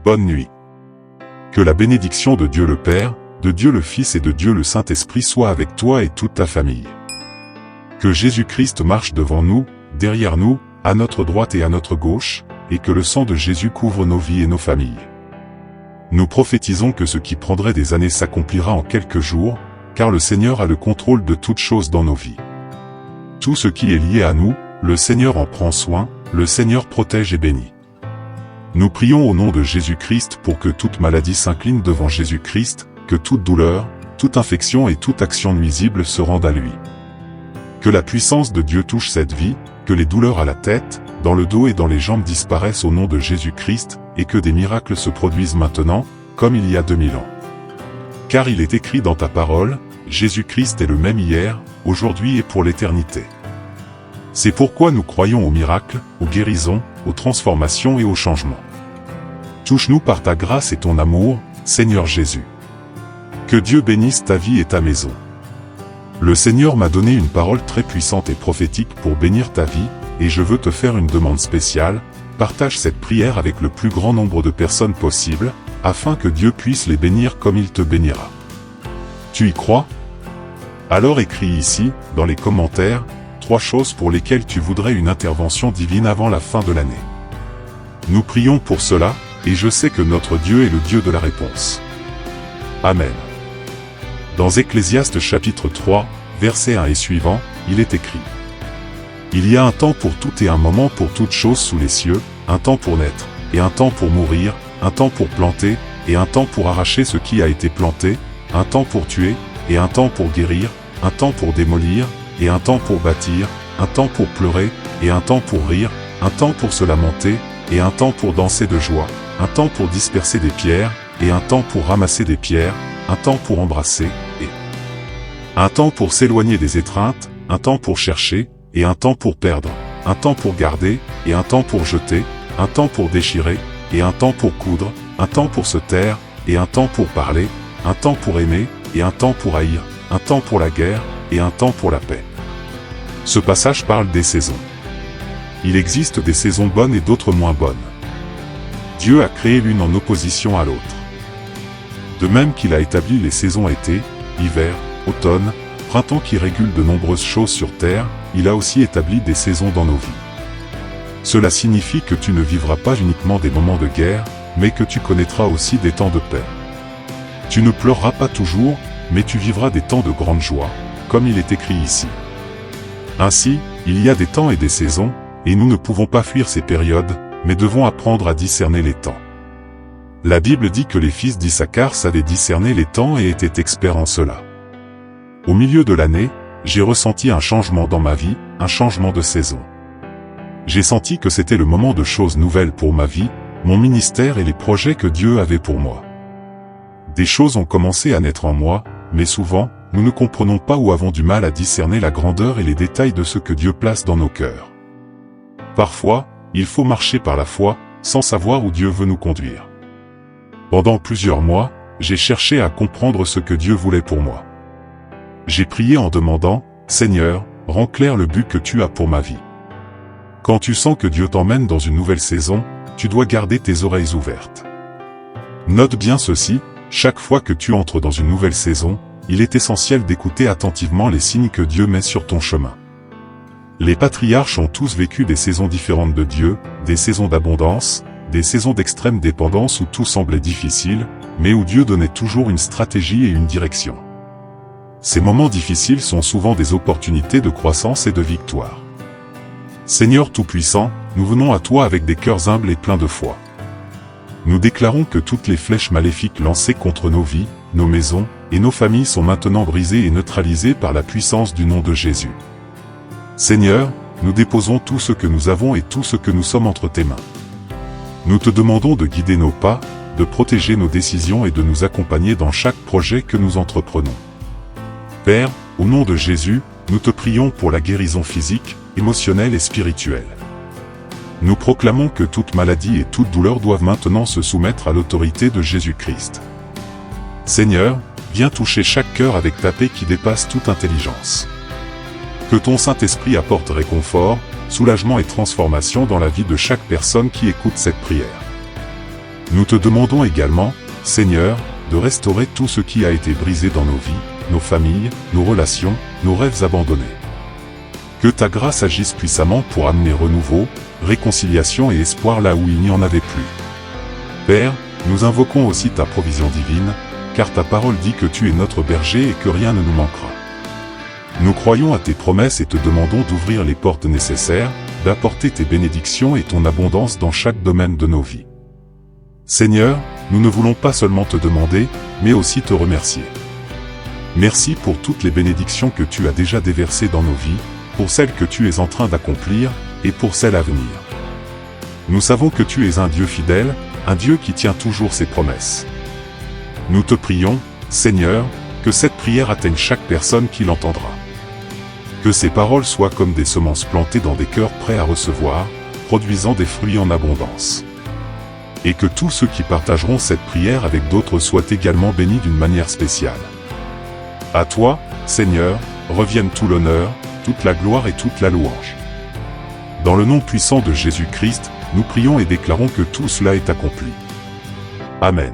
Bonne nuit. Que la bénédiction de Dieu le Père, de Dieu le Fils et de Dieu le Saint-Esprit soit avec toi et toute ta famille. Que Jésus-Christ marche devant nous, derrière nous, à notre droite et à notre gauche, et que le sang de Jésus couvre nos vies et nos familles. Nous prophétisons que ce qui prendrait des années s'accomplira en quelques jours, car le Seigneur a le contrôle de toutes choses dans nos vies. Tout ce qui est lié à nous, le Seigneur en prend soin, le Seigneur protège et bénit. Nous prions au nom de Jésus-Christ pour que toute maladie s'incline devant Jésus-Christ, que toute douleur, toute infection et toute action nuisible se rendent à lui. Que la puissance de Dieu touche cette vie, que les douleurs à la tête, dans le dos et dans les jambes disparaissent au nom de Jésus-Christ, et que des miracles se produisent maintenant, comme il y a 2000 ans. Car il est écrit dans ta parole, Jésus-Christ est le même hier, aujourd'hui et pour l'éternité. C'est pourquoi nous croyons aux miracles, aux guérisons, aux transformations et aux changements. Touche-nous par ta grâce et ton amour, Seigneur Jésus. Que Dieu bénisse ta vie et ta maison. Le Seigneur m'a donné une parole très puissante et prophétique pour bénir ta vie, et je veux te faire une demande spéciale, partage cette prière avec le plus grand nombre de personnes possible, afin que Dieu puisse les bénir comme il te bénira. Tu y crois? Alors écris ici, dans les commentaires, 3 choses pour lesquelles tu voudrais une intervention divine avant la fin de l'année. Nous prions pour cela, et je sais que notre Dieu est le Dieu de la réponse. Amen. Dans Ecclésiaste chapitre 3, verset 1 et suivant, il est écrit: Il y a un temps pour tout et un moment pour toute chose sous les cieux, un temps pour naître, et un temps pour mourir, un temps pour planter, et un temps pour arracher ce qui a été planté, un temps pour tuer, et un temps pour guérir, un temps pour démolir, et un temps pour bâtir, un temps pour pleurer, et un temps pour rire, un temps pour se lamenter, et un temps pour danser de joie, un temps pour disperser des pierres, et un temps pour ramasser des pierres, un temps pour embrasser, et un temps pour s'éloigner des étreintes, un temps pour chercher, et un temps pour perdre, un temps pour garder, et un temps pour jeter, un temps pour déchirer, et un temps pour coudre, un temps pour se taire, et un temps pour parler, un temps pour aimer, et un temps pour haïr, un temps pour la guerre, et un temps pour la paix. Ce passage parle des saisons. Il existe des saisons bonnes et d'autres moins bonnes. Dieu a créé l'une en opposition à l'autre. De même qu'il a établi les saisons été, hiver, automne, printemps qui régulent de nombreuses choses sur terre, il a aussi établi des saisons dans nos vies. Cela signifie que tu ne vivras pas uniquement des moments de guerre, mais que tu connaîtras aussi des temps de paix. Tu ne pleureras pas toujours, mais tu vivras des temps de grande joie, comme il est écrit ici. Ainsi, il y a des temps et des saisons, et nous ne pouvons pas fuir ces périodes, mais devons apprendre à discerner les temps. La Bible dit que les fils d'Issachar savaient discerner les temps et étaient experts en cela. Au milieu de l'année, j'ai ressenti un changement dans ma vie, un changement de saison. J'ai senti que c'était le moment de choses nouvelles pour ma vie, mon ministère et les projets que Dieu avait pour moi. Des choses ont commencé à naître en moi, mais souvent, nous ne comprenons pas ou avons du mal à discerner la grandeur et les détails de ce que Dieu place dans nos cœurs. Parfois, il faut marcher par la foi, sans savoir où Dieu veut nous conduire. Pendant plusieurs mois, j'ai cherché à comprendre ce que Dieu voulait pour moi. J'ai prié en demandant, « Seigneur, rends clair le but que tu as pour ma vie. » Quand tu sens que Dieu t'emmène dans une nouvelle saison, tu dois garder tes oreilles ouvertes. Note bien ceci, chaque fois que tu entres dans une nouvelle saison, il est essentiel d'écouter attentivement les signes que Dieu met sur ton chemin. Les patriarches ont tous vécu des saisons différentes de Dieu, des saisons d'abondance, des saisons d'extrême dépendance où tout semblait difficile, mais où Dieu donnait toujours une stratégie et une direction. Ces moments difficiles sont souvent des opportunités de croissance et de victoire. Seigneur Tout-Puissant, nous venons à toi avec des cœurs humbles et pleins de foi. Nous déclarons que toutes les flèches maléfiques lancées contre nos vies, nos maisons, et nos familles sont maintenant brisées et neutralisées par la puissance du nom de Jésus. Seigneur, nous déposons tout ce que nous avons et tout ce que nous sommes entre tes mains. Nous te demandons de guider nos pas, de protéger nos décisions et de nous accompagner dans chaque projet que nous entreprenons. Père, au nom de Jésus, nous te prions pour la guérison physique, émotionnelle et spirituelle. Nous proclamons que toute maladie et toute douleur doivent maintenant se soumettre à l'autorité de Jésus-Christ. Seigneur, viens toucher chaque cœur avec ta paix qui dépasse toute intelligence. Que ton Saint-Esprit apporte réconfort, soulagement et transformation dans la vie de chaque personne qui écoute cette prière. Nous te demandons également, Seigneur, de restaurer tout ce qui a été brisé dans nos vies, nos familles, nos relations, nos rêves abandonnés. Que ta grâce agisse puissamment pour amener renouveau, réconciliation et espoir là où il n'y en avait plus. Père, nous invoquons aussi ta provision divine, car ta parole dit que tu es notre berger et que rien ne nous manquera. Nous croyons à tes promesses et te demandons d'ouvrir les portes nécessaires, d'apporter tes bénédictions et ton abondance dans chaque domaine de nos vies. Seigneur, nous ne voulons pas seulement te demander, mais aussi te remercier. Merci pour toutes les bénédictions que tu as déjà déversées dans nos vies, pour celles que tu es en train d'accomplir, et pour celles à venir. Nous savons que tu es un Dieu fidèle, un Dieu qui tient toujours ses promesses. Nous te prions, Seigneur, que cette prière atteigne chaque personne qui l'entendra. Que ces paroles soient comme des semences plantées dans des cœurs prêts à recevoir, produisant des fruits en abondance. Et que tous ceux qui partageront cette prière avec d'autres soient également bénis d'une manière spéciale. À toi, Seigneur, reviennent tout l'honneur, toute la gloire et toute la louange. Dans le nom puissant de Jésus-Christ, nous prions et déclarons que tout cela est accompli. Amen.